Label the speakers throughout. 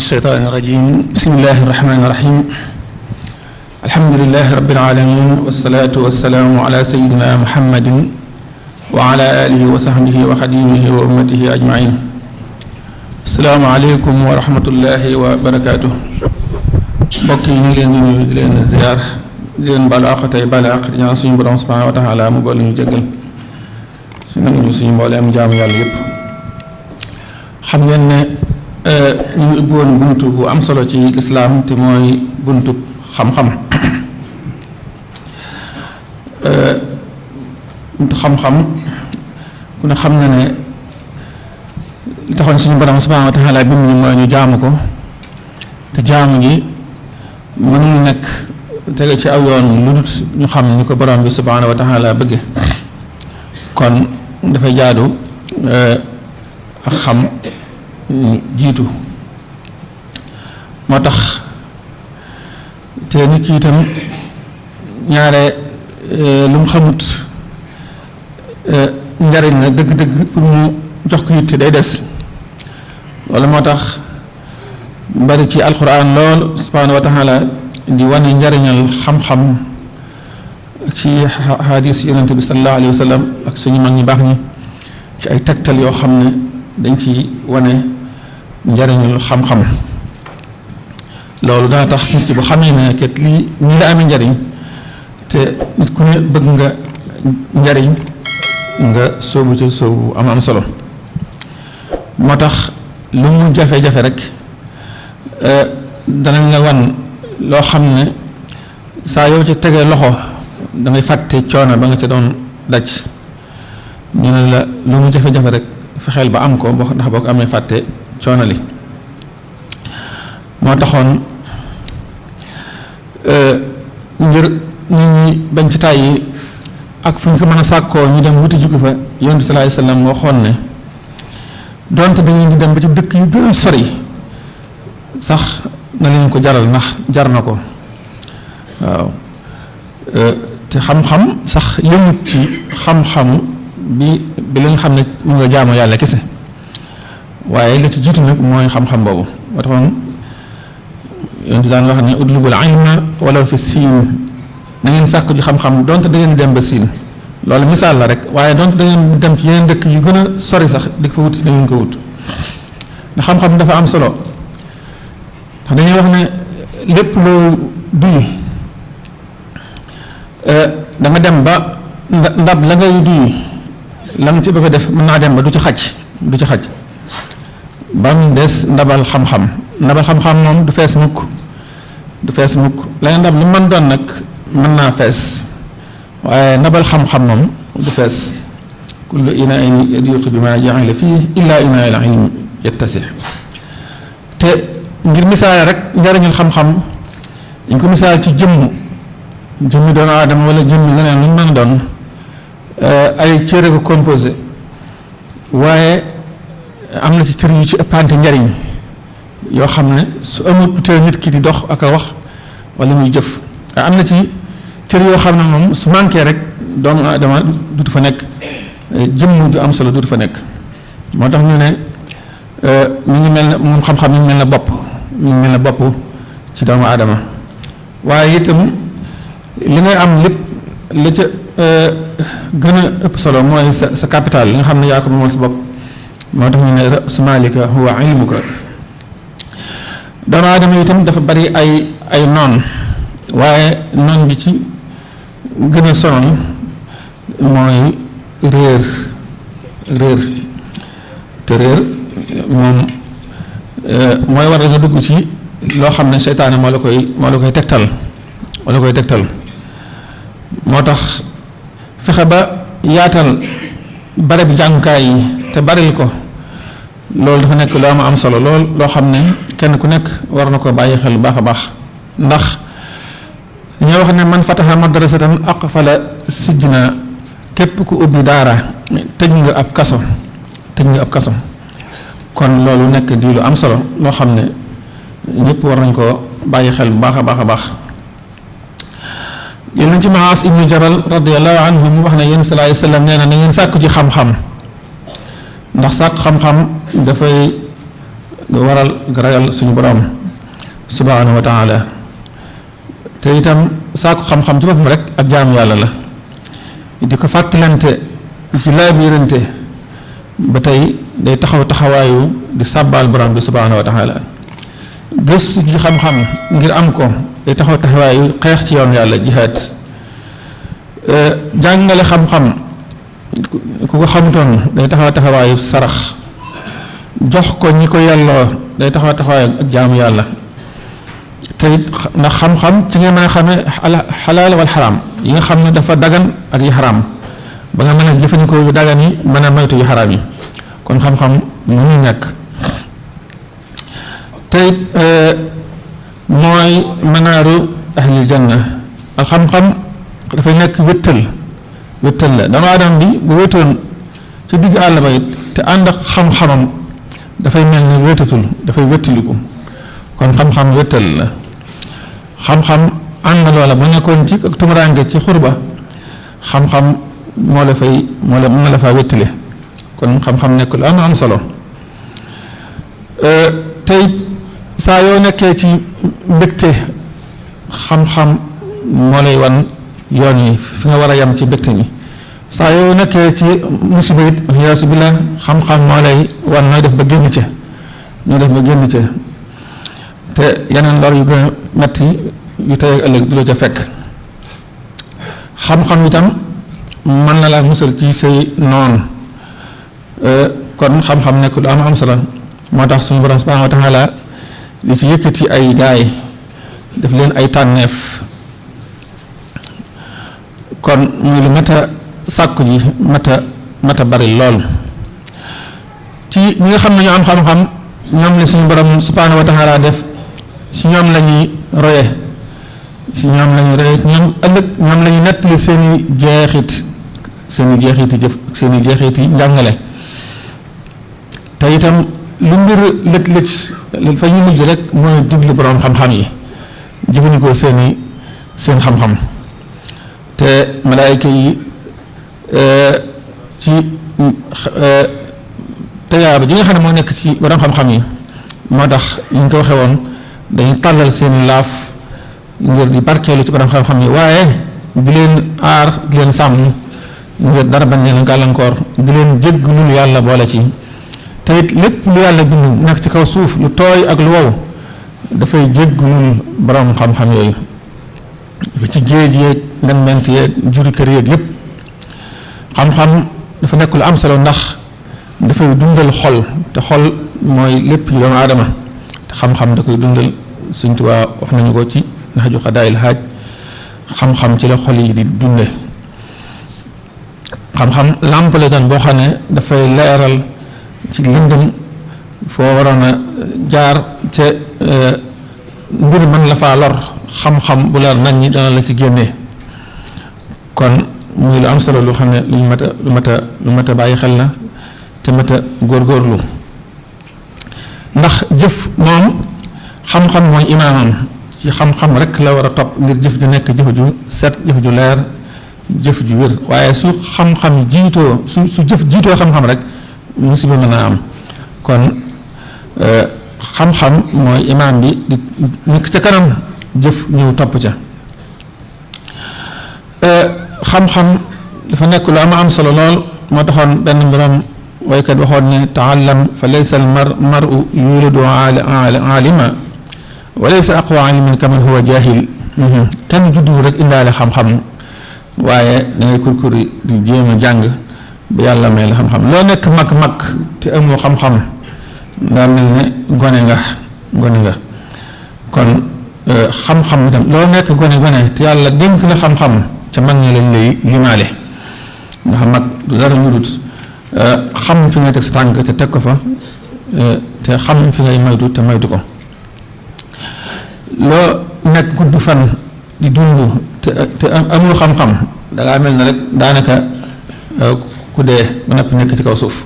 Speaker 1: الشيطان الرجيم بسم الله الرحمن الرحيم الحمد لله رب العالمين والصلاة والسلام على سيدنا محمد وعلى آله وصحبه وخديمه وأمته أجمعين السلام عليكم ورحمة الله وبركاته mbokk yi ñu ngi leen di nuyu di leen ziar di leen baal àq tey baal àq di ñaan suñu borom subhanahu wa taala mu boole ñu jéggal su nangu ñu suñu mbooleem jaamu yàlla yëpp xam ngeen ne ñu ngi ubbi woon buntu bu am solo ci lislaam te mooy buntu xam-xam buntu xam-xam ku ne xam na ne li taxoon suñu borom subhanahu wa taala bind ñu mooy ñu jaamu ko te jaamu gi mënul nekk tege ci aw yoon lu dul ñu xam ni ko borom bi subhanahu wa taala bëgge kon dafay jaadu ak xam jiitu moo tax te nit ki itam ñaare lu mu xamut njariñ la dëgg-dëgg pour mu jox ko yitte day des wala moo tax bari ci alquran lool subhanahu wa taala di wane njariñal xam-xam ci hadis yonente bi sallallahu alayhi wa sallam ak suñu mag ñi baax ñi ci ay tegtal yoo xam ne dañ ci wane njariñul xam-xam loolu dana tax nit ki bu xamee ne kat lii ñi la amee njariñ te nit ku ne bëgg nga njariñ nga sóobu ci sóobu am solo moo tax lu mu jafe-jafe rek danañ la wan loo xam ne saa yow ci tegee loxo da ngay fàtte coono ba nga ci doon daj ñu ne la lu mu jafe-jafe rek fexeel ba am ko ndax boo ko amee fàtte coono li moo taxoon ngir nit ñi bañ ci tàyyi ak fu ñu ko mën a sàkkoo ñu dem wuti jukki fa yonent bi sallallahu alayhi wasallam waxoon ne donte da ngeen di dem ba ci dëkk yu gën a sori sax na leen ko jaral ndax jar na ko waaw te xam-xam sax yëmut ci xam-xamu bi li nga xam ne mu nga jaamu yàlla kese waaye la ci jiitu nag mooy xam-xam boobu moo taxoon yéen di daan wax ne utlubul ilma walaw fi siin na ngeen sàkk ji xam-xam donte da ngeen dem ba siin loolu misaal la rek waaye donte da ngeen dem ci yeneen dëkk yu gën a sori sax di ko fa wut si na ngeen ko wut ndax xam-xam dafa am solo ndax dañuy wax ne lépp loo duy da nga dem ba ndab la ngay duy la nga ci bëgg a def mën naa dem ba du ci xaj ba mu des ndabal xam-xam moom du fees mukk la nga ndab lu mën doon nag mën naa fees waaye ndabal xam-xam moom du fees kullu inaa'in yadiiqu bimaa ju'ila fiihi illaa inaa'ul ilmi yattasi' te ngir misaal rek njariñul xam-xam dañ ko misaal ci jëmmi doomu aadama wala jëmmi leneen lu ñu mën a doon ay cër ko composé waaye am na ci cër yu ci ëppante njariñ yoo xam ne su amul tee nit ki di dox ak a wax wala muy jëf am na ci cër yoo xam ne moom su manqué rek doomu aadama dutu fa nekk jëmm ju am solo dutu fa nekk moo tax ñu ne mi ngi mel ne moom xam-xam mi ngi mel ne bopp ci doomu aadama waaye itam li ngay am lépp la ca gën a ëpp solo mooy sa capital li nga xam ne yaa ko moomal sa bopp moo tax ñu ne ra's maalika huwa ilmuka doomu aadama itam dafa bari ay noon waaye noon bi ci gën a sonal mooy réer te réer moom mooy war nga dugg ci loo xam ne seytaane moo la koy tegtal moo tax fexe ba yaatal barab jàngukaay yi te baril ko loolu dafa nekk loo am solo lool loo xam ne kenn ku nekk war na ko bàyyi xel bu baax a baax ndax dañoo wax ne man fataha madrasatan aqfala sijna képp ku ubbi daara tëj nga ab kaso kon loolu nekk di lu am solo loo xam ne ñëpp war nañ ko bàyyi xel bu baax a baax yéen nañ ci Maas ibnu Jabal radiyallahu anhu mu wax ne yéen sallallahu alayhi wasallam nee na ngeen sàkku ci xam-xam ndax sàkk xam-xam dafay waral ragal suñu borom subhanahu wa taala te itam saako xam-xam ci boppam rek ak jaamu yàlla la di ko fàttalante ci laabirante ba tey day taxawaayu di sàbbaal borom bi subhanahu wa taala gëstu ji xam-xam ngir am ko day taxawaayu xeex ci yoon yàlla jihaad jàngale xam-xam ku ko xamutoon day taxawaayu sarax jox ko ñi ko yàlloo day taxawaayu ak jaamu yàlla te it ndax xam-xam ci nga mën a xamee xalaal wal xaraam yi nga xam ne dafa dagan ak yi xaraam ba nga mën a jëfandikoo yu dagan yi mën a moytu yu xaraam yi kon xam-xam mu ngi nekk te it mooy manaaru ahlil janna ak xam-xam dafay nekk wéttal la dama adam bi bu wéetoon ci digg àll ba it te ànd ak xam-xamam dafay mel ni wéetatul dafay wéttaliku kon xam-xam wéttal la xam-xam ànd loola ba nekkoon ci ak tumuraange ci xurba xam-xam moo la mën na la faa wéttale kon xam-xam nekk lu am solo tey saa yoo nekkee ci mbégte xam-xam moo lay wan yoon yi fi nga war a yem ci mbégte mi saa yoo nekkee ci musiba it yaasu billah xam-xam moo lay wan nooy def ba génn ca te yeneen lor yu gën a metti yu tey ak ëllëg du la ca fekk xam-xam itam mën na laa musal ci say noonu kon xam-xam nekk lu am solo moo tax suñu borom subhanahu wa taala li ci yëkkati ay gaay def leen ay tànneef kon muy lu mat a sàkku ji mat a bari lool ci ñi nga xam ne ñu am xam-xam ñoom la suñu borom subhanahu wa taala def ci ñoom la ñuy roye ci ñoom la ñuy roye ci ñoom ëllëg ñoom la ñuy nettali seeni jeexiti jëf ak seeni jeexiti njàngale te itam lu mbir lëj fa ñu mujj rek mooy diglu borom xam-xam yi jëfandikoo seen xam-xam te malaayika yi ci tayaaba ji nga xam ne moo nekk ci borom xam-xam yi moo tax ñu ngi ko waxee woon dañuy tàllal seen laaf ngir di barkeelu ci borom xam-xam yi waaye di leen aar di leen sàmm ngir dara bañ leen gàllankoor di leen jéggalul yàlla boole ci te it lépp lu yàlla bind nekk ci kaw suuf lu tooy ak lu wow dafay jéggalul borom xam-xam yooyu ci géej yeeg ndement yeeg juri kër yeeg yépp xam-xam dafa nekk lu am solo ndax dafay dundal xol te xol mooy lépp yi doomu aadama te xam-xam da koy dundal Sëñ Tuubaa wax nañu ko ci Nahju Qadaa'il Haaj xam-xam ci la xol yi di dunde xam-xam làmp la doon boo xam ne dafay leeral ci lëndëm foo waroon a jaar ca mbir mën la faa lor xam-xam bu leer nañ ñi dana la ci génnee kon muy lu am solo lu xam ne lu mat a bàyyi xel la te mat a góorgóorlu ndax jëf moom xam-xam mooy imaamam ci xam-xam rek la war a topp ngir jëf ju nekk jëf ju set jëf ju leer jëf ju wér waaye su xam-xam jiitoo su jëf jiitoo xam-xam rek musiba mën naa am kon xam-xam mooy imaam bi di nekk ca kanam jëf ñëw topp ca xam-xam dafa nekk lu am solo lool moo taxoon benn mbiram waykat waxoon ne taallam fa laysa al maru yulidu aalima wa laysa aqwa alimin kaman huwa jahil kenn juddu rek indaale xam-xam waaye da ngay kurkuri di jéem a jàng ba yàlla may la xam-xam loo nekk mag te amoo xam-xam daa mel ne gone nga kon xam-xam itam loo nekk gone te yàlla dénk na xam-xam ca mag ñi lañ lay limaale ndax mag du dara lu dul xam fi ngay teg sa tànk te teg ko fa te xam fi ngay moytu te moytu ko loo nekk gudd fan di dund te amul xam-xam dangaa mel na rek daanaka ku dee ba noppi nekk ci kaw suuf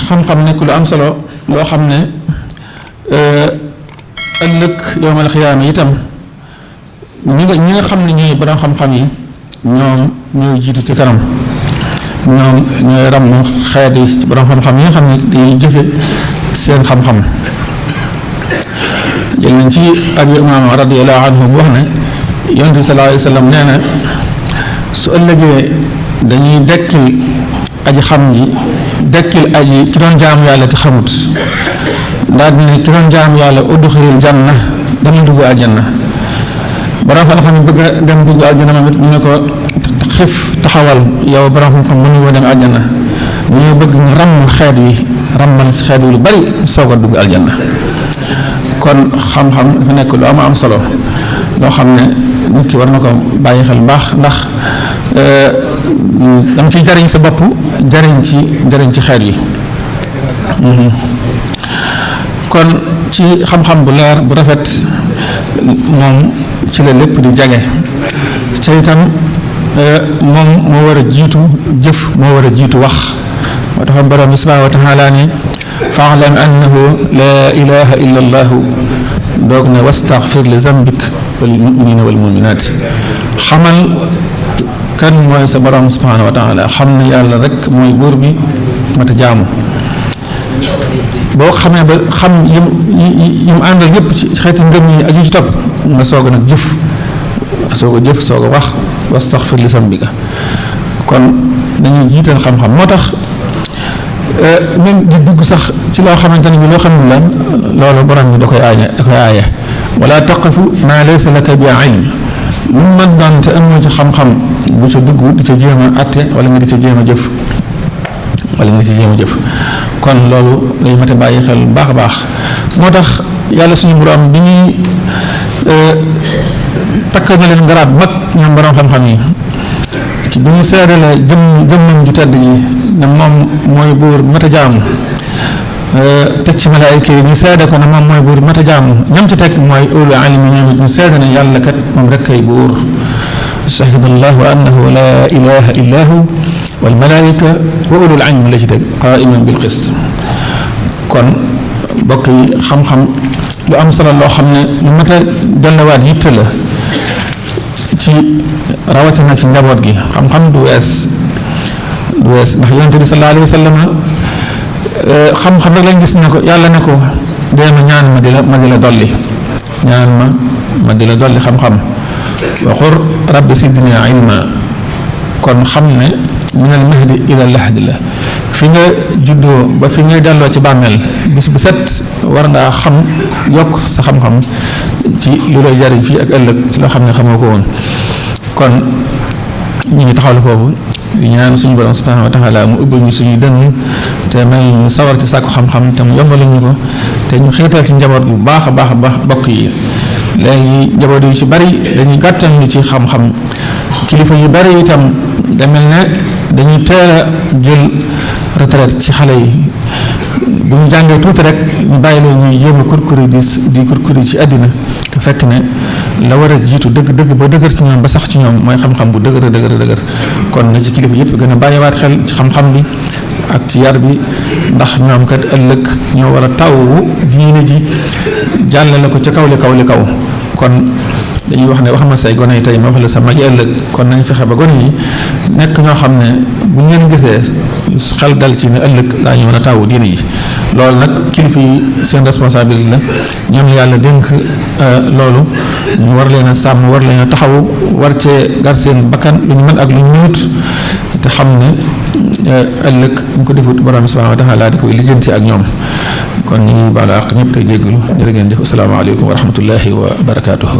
Speaker 1: xam-xam nekk lu am solo loo xam ne ëllëg yawmal xiyaama itam ñi nga xam ne ñooy borom xam-xam yi ñoom ñooy jiitu ci kanam ñoom ñooy ràmm xeet yi ci borom xam-xam yi nga xam ne dañuy jëfe seen xam-xam. jël nañ ci Abi Umaama radiyallahu anhu wax ne Yonent bi sallallahu alayhi wa sallam nee na su ëllëgee dañuy dekkil aji xam ji dekkil aji ki doon jaamu yàlla te xamut daal di ne ki doon jaamu yàlla udxilil janna dama dugg aljanna borom xam-xam yi bëgg a dem dugg aljanna moom it ñu ne ko xif taxawal yow borom xam-xam mënuñoo dem aljanna ñu bëgg nga ràmm xeet wi ràmmal xeet wi lu bari soog a dugg aljanna. kon xam-xam dafa nekk lu am solo loo xam ne nit ki war na ko bàyyi xel baax ndax da nga ciy jariñ sa bopp jariñ ci xeet yi. kon ci xam-xam bu leer bu rafet moom ci la lépp di jage ca itam moom moo war a jiitu jëf moo war a jiitu wax moo tax borom bi subhanahu wa taala ne fa'lam annahu laa ilaha illa allahu doog ne wastaghfir li zambik wal muminina wal muminat xamal kan mooy sa borom subhanahu wa taala xam ne yàlla rek mooy buur bi mata jaamu boo xamee ba xam yim àndal yëpp ci xeeti ngëm yi ak yu ci topp nga soog a nag jëf soog a wax wastaghfir li zambika kon dañuy jiital xam-xam moo tax même di dugg sax ci loo xamante ne bi loo xam ne la loolu borom bi da koy aaye wala taqfu ma laysa laka bi ilm lu mu mën doon te amoo ci xam-xam bu ca dugg di ca jéem a atte wala nga di ca jéem a jëf kon loolu day mate bàyyi xel baax a baax moo tax yàlla suñu borom bi ñuy takk na leen garaat mag ñoom borom xam-xam yi ci bi ñu seedale jëmmam ju tedd yi ne moom mooy buur mat a jaamu teg ci malaayika yi ñu seede ko ne moom mooy buur mat a jaamu ñam ci teg mooy ulul ilmi ñoom it ñu seede ne yàlla kat moom rek kay buur shahida allahu annahu la ilaha illa hu wal malaayika wa ulul ilmi la ci teg qaiman bil qist kon mbokk yi xam-xam lu am solo loo xam ne lu mat a delluwaat yitte la ci rawatina ci njaboot gi xam-xam du wees ndax yonent bi sallallahu alayhi wa sallam xam-xam rek lañ gis ne ko yàlla ne ko dee ma ñaan ma di la dolli ñaan ma di la dolli xam-xam waxur rabbi sidni ilma kon xam ne min al mahdi ila al lahdi la fi nga juddoo ba fi ngay delloo ci bàmmeel bis bu set war ngaa xam yokk sa xam-xam ci lu lay jariñ fii ak ëllëg ci loo xam ne xamoo ko woon kon ñu ngi taxawlu foofu di ñaan suñu borom subhanahu wa taala mu ubbi ñu suñuy dënn te may ñu sawar ci sàkku xam-xam te mu yombal ñu ko te ñu xiital ci njaboot bu baax a baax bokk yi léegi njaboot yu ci bari dañuy gàttal ñu ci xam-xam kilifa yu bari itam da mel ne dañuy teel a jël retraite ci xale yi bu ñu jàngee tuuti rek ñu bàyyi leen ñuy jéem a kurkuri ci àddina te fekk ne la war a jiitu dëgg ba dëgër ci ñoom ba sax ci ñoom mooy xam-xam bu dëgër kon na ci kilifa yëpp gën a bàyyiwaat xel ci xam-xam bi ak ci yar bi ndax ñoom kat ëllëg ñoo war a tawu diine ji jàllale ko ca kaw li kaw kon dañuy wax ne wax ma say gone yi tey ma wax la sa mag yi ëllëg kon nañ fexe ba gone yi nekk ñoo xam ne bu ñu leen gisee xel dal ci ne ëllëg daa ñu mën a tawu diine yi loolu nag kilifa yi seen responsabilité la ñoom yàlla dénk loolu ñu war leen a sàmm war leen a taxawu war cee gar seen bakkan lu ñu mën ak lu ñu mënut te xam ne ëllëg ñu ko defut borom subhanahu wa taala di koy lijjanti ak ñoom kon ñu ngi baalu àq ñëpp tey jéggalu jërë ngeen jëf asalaamaaleykum wa rahmatullahi wa barakaatuhu